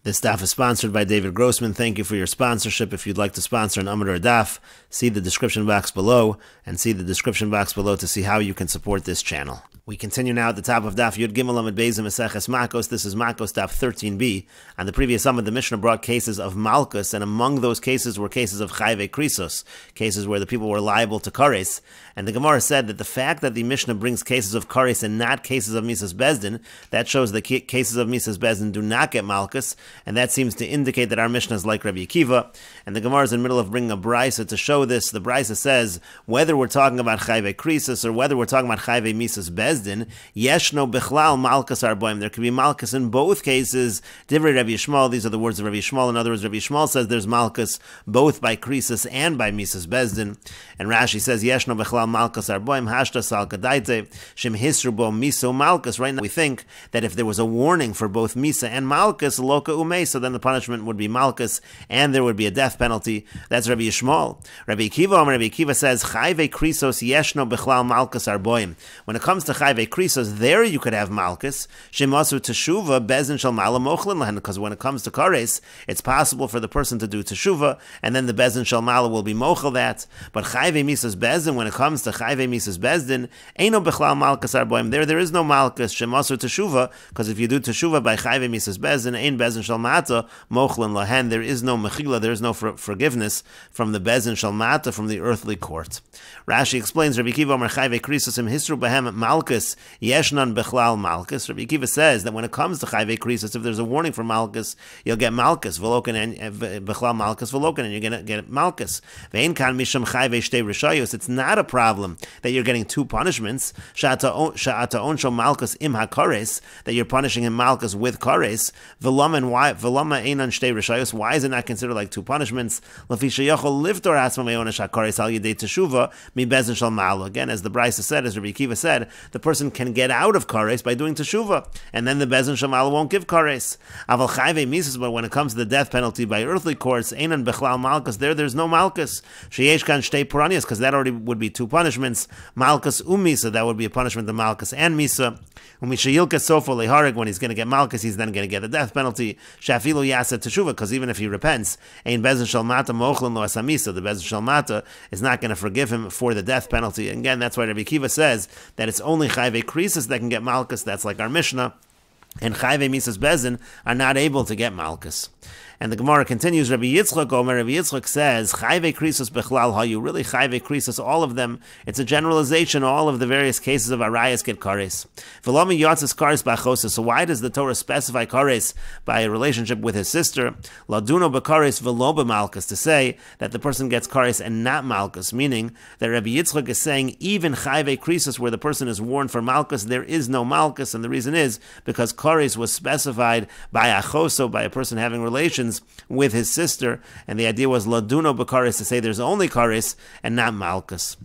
This daf is sponsored by David Grossman. Thank you for your sponsorship. If you'd like to sponsor an Amud or a daf, see the description box below, and see the description box below to see how you can support this channel. We continue now at the top of Daf Yud Gimel Amud Beis Meseches Makkos. This is Makkos Daf 13b. On the previous Amud, the Mishnah brought cases of Malkus, and among those cases were cases of Chayve Krisos, cases where the people were liable to Kares. And the Gemara said that the fact that the Mishnah brings cases of Kares and not cases of Misas Bezdin, that shows that cases of Misas Bezdin do not get Malkus, and that seems to indicate that our Mishnah is like Rabbi Akiva. And the Gemara is in the middle of bringing a Brisa to show this. The Brisa says, whether we're talking about Chayve Krisos or whether we're talking about Chayve Misas Bezdin, Yeshno Bichlal Malkus Arboim. There can be Malkus in both cases. Divrei Rabbi Yishmael, these are the words of Rabbi Yishmael. In other words, Rabbi Yishmael says there's Malkus both by Krisos and by Misas Bezdin. And Rashi says, Yeshno Bichlal Malkus Arboim, Hashta Sal Kadaite, Shem Hisru Bo Miso Malkus. Right now we think that if there was a warning for both Misa and Malkus, Loka Umei, so then the punishment would be Malkus and there would be a death penalty. That's Rabbi Yishmael. Rabbi Akiva says, Chayve Krisos Yeshno Bichlal Malkus Arboim. When it comes to Chayve Krisos, there you could have Malkus. Shemasu Teshuva, Bezin Shal Mala Mochlin Lahen, because when it comes to Kares, it's possible for the person to do Teshuva, and then the Bezin Shal Mala will be Mochel that. But Chayve Misas Bezdin, when it comes to Chayve Misas Bezdin, Eino Bichlal Malkus Arboim. There is no Malkus, Shemasu Teshuva, because if you do Teshuva by Chayve Misas Bezdin, Ein Bezin Shal Mata, Mochlin Lahen, there is no Mechila, there is no forgiveness from the Bezin Shal Mata, from the earthly court. Rashi explains, Rabbi Akiva Omer Chayve Krisos Im Hisru Behem Malkus Yeshnan Bechlal Malkus. Rabbi Akiva says that when it comes to Chayve Krisos, if there's a warning for Malkus, you'll get Malkus Veloken and Bechlal Malkus Veloken, and you're going to get Malkus. Ve'en kan misham Chayve Shtei Rishayos. It's not a problem that you're getting two punishments. Sha'ata onsho Malkus im hakares, that you're punishing him Malkus with kares. Velama einan Shtei Rishayos. Why is it not considered like two punishments? Lafi sheyachol liftor asma me'onesh hakares al yedei teshuva mi bezin shal malo. Again, as the Brisa said, as Rabbi Akiva said, the person can get out of kares by doing teshuva, and then the bezin shal malo won't give kares. Aval chayve misas, but when it comes to the death penalty by earthly courts, einan bechlal malkus, there's no malkus. Sheyesh kan shtei puranias, because that already would be two punishments. Malkus umisa, that would be a punishment of malkus and misa. Umishayilka sofo leharig, when he's going to get malkus, he's then going to get a death penalty. Shafilu yasa teshuva, because even if he repents, ein bezin shal mata mochlin lo asamisa, the bezin shal mata is not going to forgive him for the death penalty. And again, that's why Rabbi Akiva says that it's only Chayve Krisos that can get Malkus. That's like our Mishnah. And Chayve Misas Bezin are not able to get Malkus. And the Gemara continues, Rabbi Yitzchak says, Chayve Krisos Bechlal Hayu, really Chayve Krisos, all of them, it's a generalization, all of the various cases of Arayas get Kares. V'lomi Yotzes Kares B'achosas, so why does the Torah specify Kares by a relationship with his sister? Laduno B'Kares V'lo B'Malkus, to say that the person gets Kares and not Malkus, meaning that Rabbi Yitzchak is saying, even Chayve Krisos, where the person is warned for Malkus, there is no Malkus, and the reason is because Kares was specified by Achoso, by a person having relations with his sister, and the idea was Laduno B'Kares, to say there's only Kares and not Malkus.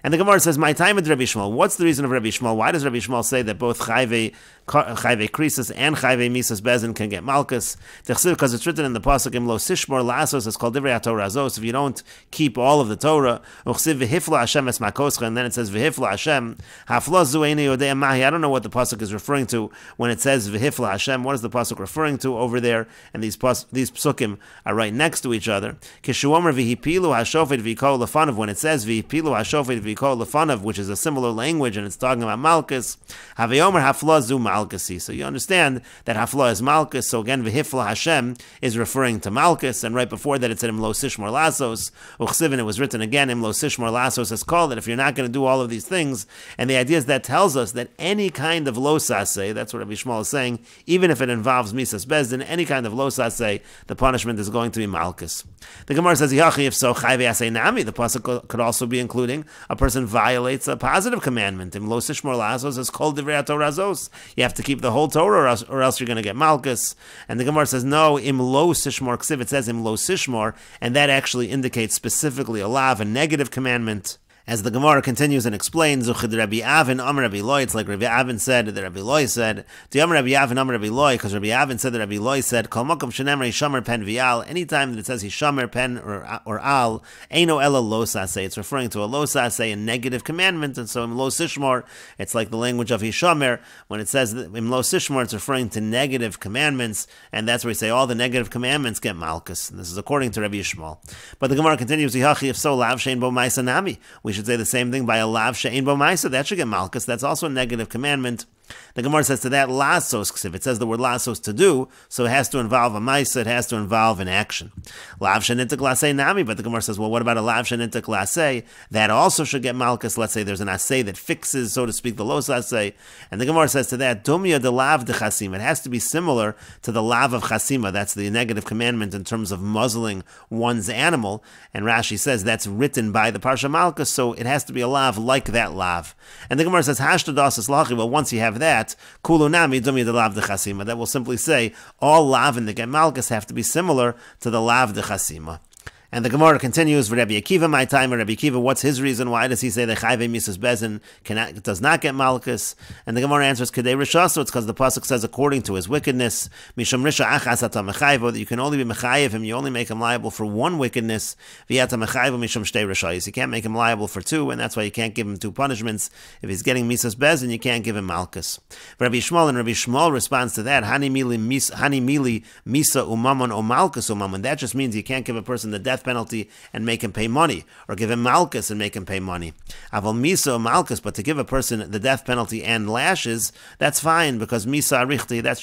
And the Gemara says, my time with Rabbi Yishmael. What's the reason of Rabbi Yishmael? Why does Rabbi Yishmael say that both Chayve Krisos and Chayve Misas Bezin can get Malkus? Because it's written in the Pasuk, Im lo sishmor lasos, it's called Divrei HaTorah Azos, if you don't keep all of the Torah, Uchsiv v'hifla Hashem es Makkoscha, and then it says v'hifla Hashem, haflo zu eini yodei mahi. I don't know what the Pasuk is referring to when it says v'hifla Hashem. What is the Pasuk referring to over there? And these Psukim are right next to each other. Kishuomer v'hipilu hashofet v'yikol lefanav, when it says v'hipilu hashofet v'yikol lefanav, which is a similar language, and it's talking about Malkus, haveyomer haflo zu Malkusi. So you understand that hafla is Malkus. So again, v'hifla Hashem is referring to Malkus, and right before that it said Im lo sishmor lasos. Uchsivin, it was written again, Im lo sishmor lasos is called that if you're not going to do all of these things, and the idea is that tells us that any kind of lo saseh, that's what Rabbi Yishmael is saying, even if it involves Misas Bezdin, any kind of lo saseh, the punishment is going to be Malkus. The Gemara says, Yachi, if so, chayve asay nami, the pasuk could also be including a person violates a positive commandment. Im lo sishmor lasos is called Divrei HaTorah Azos. You have to keep the whole Torah, or else you're going to get Malkus. And the Gemara says, no, Im lo sishmor ksiv, it says Im lo sishmor, and that actually indicates specifically a lav, a negative commandment. As the Gemara continues and explains, Zuchid Rabbi Avin Amar Rabbi Loi, it's like Rabbi Avin said that Rabbi Loi said, Amar Rabbi Avin Amar Rabbi Loi, because Rabbi Avin said that Rabbi Loi said, Kol Makom Shenemar Hishamer Pen Vial, anytime that it says Hishamer Pen or Al, Eino Ela Lo Saseh, it's referring to a Lo Saseh, a negative commandment, and so in Lo Sishmor, it's like the language of Hishamer, when it says that in Lo Sishmor, it's referring to negative commandments, and that's where we say all the negative commandments get Malkus, and this is according to Rabbi Yishmael. But the Gemara continues, Yihachi, if so, Lav Shein Bo Maisa Nami, we should say the same thing by a lav she'ein bo ma'isa. That should get malchus. That's also a negative commandment. The Gemara says to that lasos ksiv. It says the word lasos to do, so it has to involve a ma'isa. It has to involve an action. Lav she'nintik lasei nami. But the Gemara says, well, what about a lav she'nintik lasei? That also should get malchus. Let's say there's an asay that fixes, so to speak, the los asay. And the Gemara says to that dumya de lav de chasima. It has to be similar to the lav of chasima. That's the negative commandment in terms of muzzling one's animal. And Rashi says that's written by the parsha malchus, so it has to be a lav like that lav. And the Gemara says hashtadas is lachi. Well, once you have that, kulunami dumya de lav de chasima. That will simply say all lav in the get malchus have to be similar to the lav de chasima. And the Gemara continues, Rabbi Akiva, my timer, Rabbi Akiva, what's his reason? Why does he say that Chayve Misas Bezin does not get Malchus? And the Gemara answers, Kedei Rishaso, it's because the Pasuk says, according to his wickedness, Misham Risha Achas Ata Mechayvo, that you can only be Mechayev him, you only make him liable for one wickedness, Viata Mechayvo Misham Shtei Rishayis. You can't make him liable for two, and that's why you can't give him two punishments. If he's getting Misas Bezin, you can't give him Malchus. Rabbi Shmuel responds to that, Hani Mili Misa Umamon O Malchus Umamon. That just means you can't give a person the death penalty and make him pay money, or give him malchus and make him pay money. Aval misa malchus, but to give a person the death penalty and lashes, that's fine, because misa arichti, that's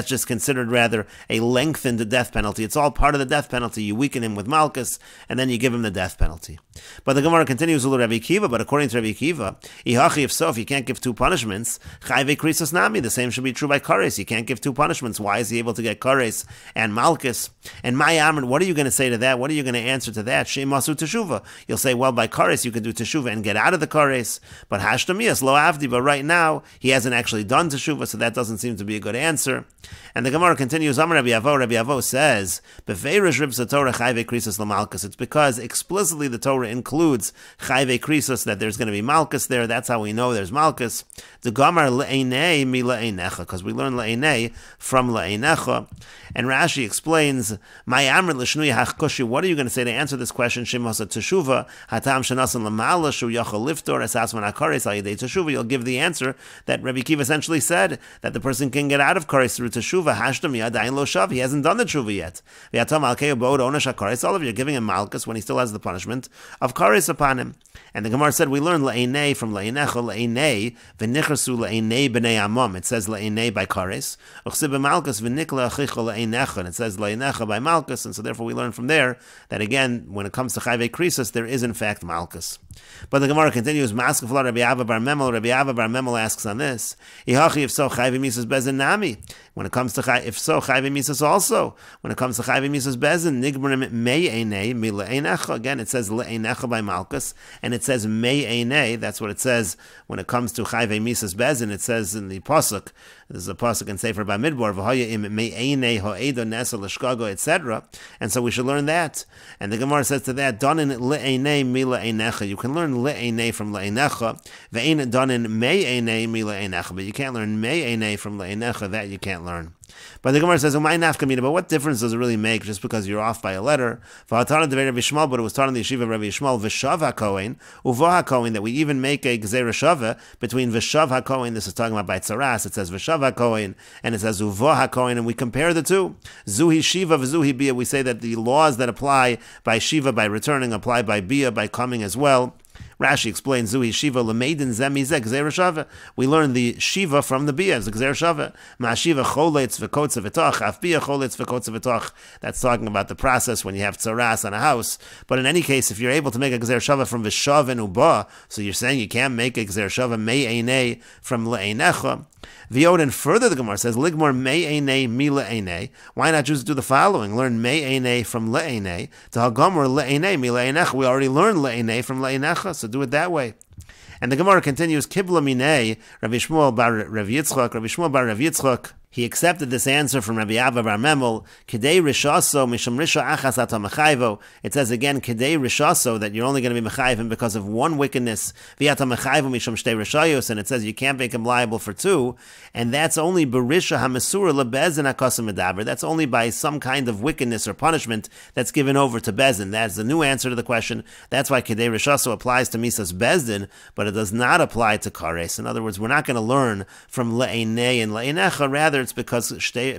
just considered rather a lengthened death penalty. It's all part of the death penalty. You weaken him with malchus, and then you give him the death penalty. But the Gemara continues with Rabbi Akiva, but according to Rabbi Akiva, ihachi, if so, if you can't give two punishments, chayve krisos nami, the same should be true by kares. You can't give two punishments. Why is he able to get kares and malchus? And my amr, what are you going to say to that? What are you going to answer to that? Shemasu teshuva. You'll say, well, by kares you can do teshuva and get out of the kares, but hashtamias lo avdi. But right now he hasn't actually done teshuva, so that doesn't seem to be a good answer. And the Gemara continues. Amar Rabbi Avo. Rabbi Avo says, "Befeirish ribsa Torah chayve krisos lamalchus." It's because explicitly the Torah includes chayve krisos, that there's going to be malchus there. That's how we know there's malchus. The Gamar le'enei mi le'enecha, because we learn le'enei from le'enecha. And Rashi explains, "My amr l'shnui hachkoshi." What are you going to say to answer this question? Shemasa teshuva hatam shenasan lamala shu yachol liftor esasman hakares al yedei teshuva. You'll give the answer that Rabbi Akiva essentially said, that the person can get out of kares through teshuva. Hashdam yadayin lo shav. He hasn't done the teshuva yet. V'yatam alkei bod onesh hakares. All of you are giving him malchus when he still has the punishment of kares upon him. And the Gemara said we learn le'enei from le'enecha. Le'enei v'nichrasu le'enei b'nei amam. It says le'enei by kares. Uchsib b'malchus v'nikla achicha le'enecha. And it says le'enecha by malchus. And so therefore we learn from there that again, when it comes to chayve krisos, there is in fact malchus. But the Gemara continues, Maskefla Rabbi Abba bar Memel. Rabbi Abba bar Memel asks on this, Ihachi, if so, chayve misas bezin nami. When it comes to if so, chayve misas also. When it comes to chayve misas bezin, nigbarim mei einei mi le'einecha. Again, it says le'einecha by malchus, and it says mei einei. That's what it says when it comes to chayve misas bezin. It says in the pasuk. There's a pasuk in Sefer Bamidbar, v'haya im mei einei ha'edo nesa l'shkago, etc. And so we should learn that. And the Gemara says to that, donin le'einei mi le'einecha. You can learn le'einei from le'einecha. Ve'ein donin mei einei mi le'einecha. But you can't learn mei einei from le'einecha. That you can't learn. But the Gemara says, but what difference does it really make just because you're off by a letter? But it was taught in the yeshiva of Rabbi Yishmael, V'shav HaKohen, Uva HaKohen, that we even make a Gzeira Shava between V'shav HaKohen, this is talking about by Tzaras, it says V'shav HaKohen, and it says Uva HaKohen, and we compare the two. Zuhi Shiva, V'zuhi Bia, we say that the laws that apply by Shiva, by returning, apply by Bia, by coming as well. Rashi explains, Zuhi Shiva l'meidin zemizek gzeira shava. We learn the Shiva from the Bia, the gzeira shava. Ma'ashiva choletz v'kotza v'toch, af Bia choletz v'kotza v'toch. That's talking about the process when you have tzaras on a house. But in any case, if you're able to make a gzeira shava from v'shav and uba, so you're saying you can't make a gzeira shava mei einei from le'einecha. V'yod, and further the Gemara says, Ligmor mei einei mi le'einei. Why not just do the following? Learn mei einei from le'einei. To hagomor le'einei mi le'einecha. We already learned le'einei from le'einecha, so do it that way. And the Gemara continues, Kibla minei Rabbi Shmuel bar Rav Yitzchak. Rabbi Shmuel bar Rav Yitzchak He accepted this answer from Rabbi Abba Bar Memel, Kedei Rishaso Mishum Risha Achas Ata Mechayvo. It says again, Kedei Rishaso, that you're only going to be Mechayvim because of one wickedness, Viata Mechayvo Mishum Shtei Rishayos, and it says you can't make him liable for two, and that's only Berisha HaMesura LeBezin HaKosim Medaber. That's only by some kind of wickedness or punishment that's given over to Bezin. That's the new answer to the question. That's why Kedei Rishaso applies to Misas Bezdin, but it does not apply to Kares. In other words, we're not going to learn from Le'enei and Le'enecha, rather it's because Kedei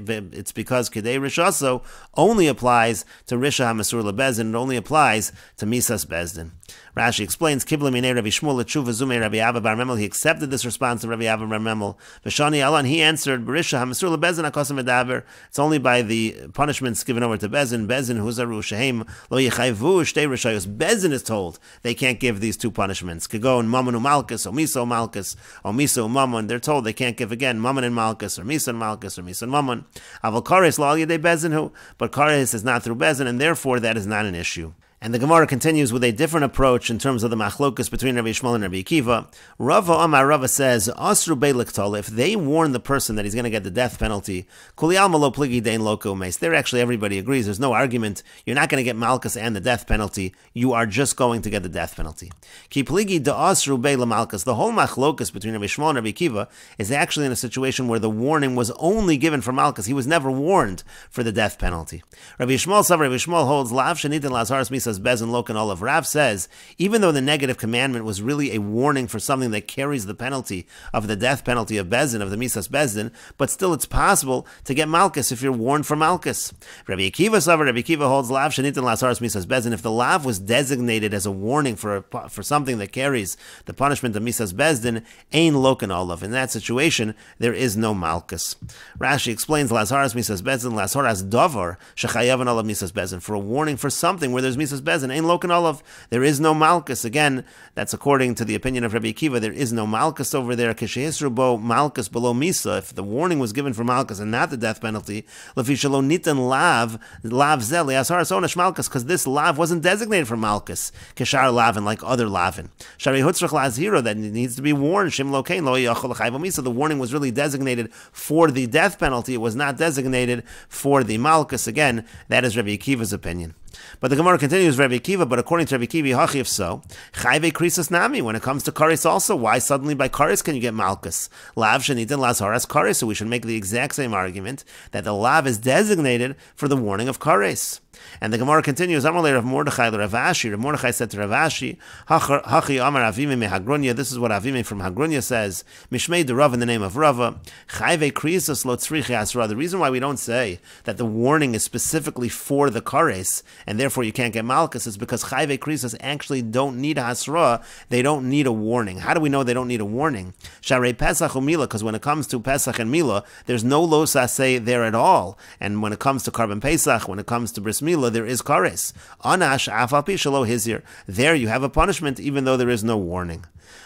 Rishaso only applies to Risha HaMesur LeBezdin. It only applies to Misas Bezdin. Rashi explains, Kibla Minei Rabbi Shmuel L'Tshuva Zumei Rabbi Abba Bar Memel. He accepted this response of Rabbi Abba Bar Memel. V'shani Alan, he answered, Berisha HaMesur LeBezdin HaKosim Medaber. It's only by the punishments given over to Bezin. Bezin Huzaru Shehem Lo Yechayvu Shtei Rishayos. Bezin is told they can't give these two punishments. Kagon Mammon Umalkus, or Miso Malkus, or Miso Mammon. They're told they can't give again Mammon and Malkus, or Miso and Malkus, or Miso and Mammon. Aval Kares Lo Al Yedei Bezin Hu. But Kares is not through Bezin, and therefore that is not an issue. And the Gemara continues with a different approach in terms of the machlokus between Rabbi Shmuel and Rabbi Akiva. Rava Amar Rava says, Asru Beiliktal, if they warn the person that he's going to get the death penalty, Kuli Alma Lo Pligi Dein Loko Meis. There actually everybody agrees. There's no argument. You're not going to get Malkus and the death penalty. You are just going to get the death penalty. Ki Pligi Da Asru Beila Malkus. The whole machlokus between Rabbi Shmuel and Rabbi Akiva is actually in a situation where the warning was only given for Malkus. He was never warned for the death penalty. Rabbi Shmuel holds Lav Shanit and Lazarus Misas Bezin Lokan Olav. Rav says, even though the negative commandment was really a warning for something that carries the penalty of the death penalty of Bezin, of the Misas Bezin, but still it's possible to get Malkus if you're warned for Malkus. Rabbi Akiva holds Lav Shanit and Lazarus Misas Bezin. If the Lav was designated as a warning for something that carries the punishment of Misas Bezdin, Ein Lokan Olav. In that situation, there is no Malkus. Rashi explains Lazarus Misas Bezdin, Lazarus Dovar Shechayavan Olav Misas Bezdin, for a warning for something where there's Misas Bezdin. Ein Lokan Olav. There is no Malkus. Again, that's according to the opinion of Rabbi Akiva. There is no Malkus over there. Kishehisru bo Malkus below Misa. If the warning was given for Malkus and not the death penalty, Lefi shelo nitan lav zel liasaras onesh Malkus, because this lav wasn't designated for Malkus. Kishar lavin, like other lavin. Shari hutzrach lazhiro, that needs to be warned. Shim lokein lo yachol l'chayv Misa. The warning was really designated for the death penalty. It was not designated for the Malkus. Again, that is Rabbi Akiva's opinion. But the Gemara continues, Rabbi Akiva, but according to Rabbi Akiva, hachi, if so, chayve krisas nami, when it comes to kares also, why suddenly by kares can you get malchus? Lav shenitin lazharas kares, so we should make the exact same argument that the lav is designated for the warning of kares. And the Gemara continues, Amalei Rav Mordechai Rav Ashi. Rav Mordechai said to Rav Ashi, Hachi Amar Avime me Hagrunya. This is what Avime from Hagrunya says. Mishmei de Rav, in the name of Rava. Chayve krisos lo tzrichi asra. The reason why we don't say that the warning is specifically for the kares, and therefore you can't get malchus, is because chayve krisos actually don't need a hasra. They don't need a warning. How do we know they don't need a warning? Sharei Pesach umila, because when it comes to Pesach and Mila, there's no lo saseh there at all. And when it comes to Karban Pesach, when it comes to Bris Mila, there is kares. Anash afal pi shelo hizir. There you have a punishment even though there is no warning.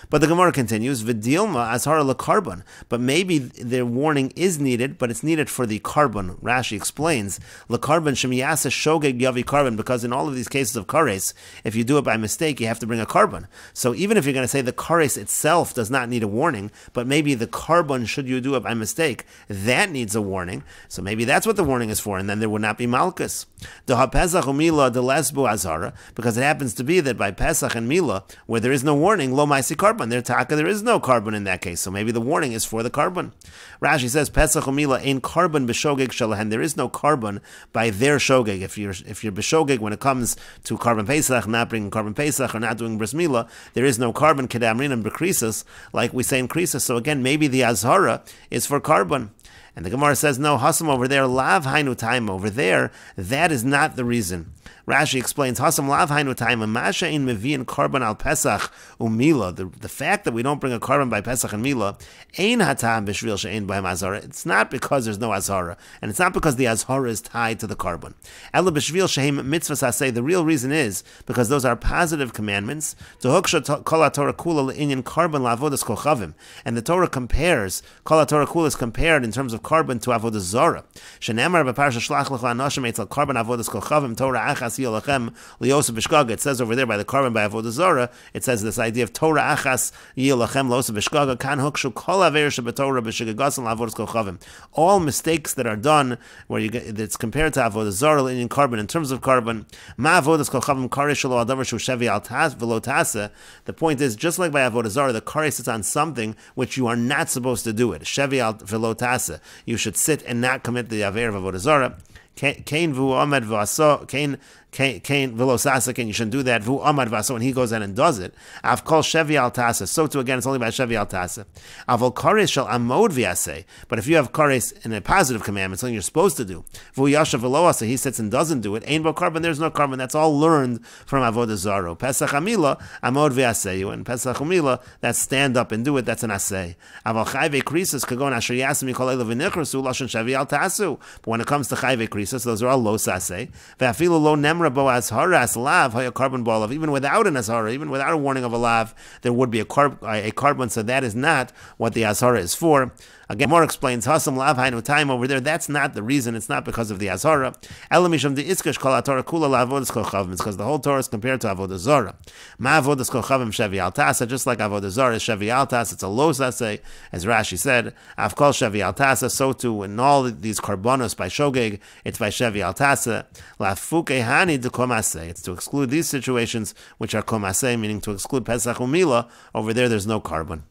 But the Gemara continues, V'dilma azhara lekarbon. But maybe the warning is needed, but it's needed for the carbon. Rashi explains, lekarbon shemiyasa shogeg yavi carbon, because in all of these cases of kares, if you do it by mistake, you have to bring a carbon. So even if you're going to say the kares itself does not need a warning, but maybe the carbon, should you do it by mistake, that needs a warning. So maybe that's what the warning is for, and then there would not be malchus. Deha Pesach umila de lesbu azara, because it happens to be that by Pesach and Mila, where there is no warning, lo maisi carbon. There is no carbon in that case, so maybe the warning is for the carbon. Rashi says Pesach umila ain't carbon b'shogeg shalahen. There is no carbon by their shogeg. If you're b'shogeg when it comes to carbon Pesach, not bringing carbon Pesach or not doing bris mila, there is no carbon kedamrin and b'krisis, like we say in krisis. So again, maybe the azhara is for carbon. And the Gemara says, no, Hasam over there, lav hainu taima, over there, that is not the reason. Rashi explains, Hasam lav hainu taima, masha in mevi'in carbon al Pesach umila. The fact that we don't bring a carbon by Pesach and Mila, ein hatam b'shvil she'ein b'hem azara. It's not because there's no azara, and it's not because the azara is tied to the carbon. Ela b'shvil she'ein mitzvahs hasei. The real reason is because those are positive commandments. To huksha kol Torah kula le'inyan carbon lavodas kochavim, and the Torah compares, kol Torah kula is compared in terms of carbon to avodah zara. Shenemar b'parsha shlach lecha anoshim etzel carbon avodas kol chavim Torah achas yilachem liyosef b'shgaga. It says over there by the carbon by avodah zara, it says this idea of Torah achas yilachem liyosef b'shgaga kan hukshu kol aver shebetorah b'shegagasan lavodas kol chavim. All mistakes that are done where you get it's compared to avodah zara in carbon in terms of carbon. Ma avodas kol chavim karesh lo adavar shu shevi al tas v'lo tasa. The point is, just like by avodah zara, the karesh sits on something which you are not supposed to do it. Shevi al v'lo tasa. You should sit and not commit the aver of avodah zara. Kain vu amad v'aso kain velosasa, you shouldn't do that. Vu amad vaso, when he goes in and does it. Av kol shevi al tasa. So too again, it's only by shevi al tasa. Avol kares shall amod v'yaseh. But if you have kares in a positive commandment, something you're supposed to do. Vu yashav veloasa, he sits and doesn't do it. Ain bo carbon, there's no carbon. That's all learned from avodah zara. Pesach hamila amod v'yaseh. And Pesach hamila, that's stand up and do it. That's an aseh. Avol chayve krisus kagon asher yasim yikol elav v'nichrasu lashon shevi al tasu. But when it comes to chayve krisus, those are all lo saseh. Ve'afilu lo nemra bo ashara as lav hay a carbon ball of, even without an ashara, even without a warning of a lav, there would be a carbon. So that is not what the ashara is for. Again, more explains Hasam lav hainu time over there. That's not the reason. It's not because of the azara. Elamisham the iskash kol Torah kula lavodas kol chavim. It's because the whole Torah is compared to avodah zara. Ma avodas kol chavim shevi al tasa. Just like avodah zara is shevi al tasa, it's a lo saseh, as Rashi said. Av kol shevi al tasa. So too in all these karbonos by shogeg, it's by shevi al tasa. Lafuke hani de komaseh. It's to exclude these situations which are komaseh, meaning to exclude pesach umila. Over there's no carbon.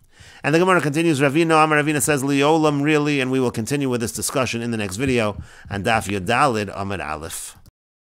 And the Gemara continues, Ravina Amar Ravina says, Liolam really, and we will continue with this discussion in the next video, and Daf Yodalid Amar Aleph.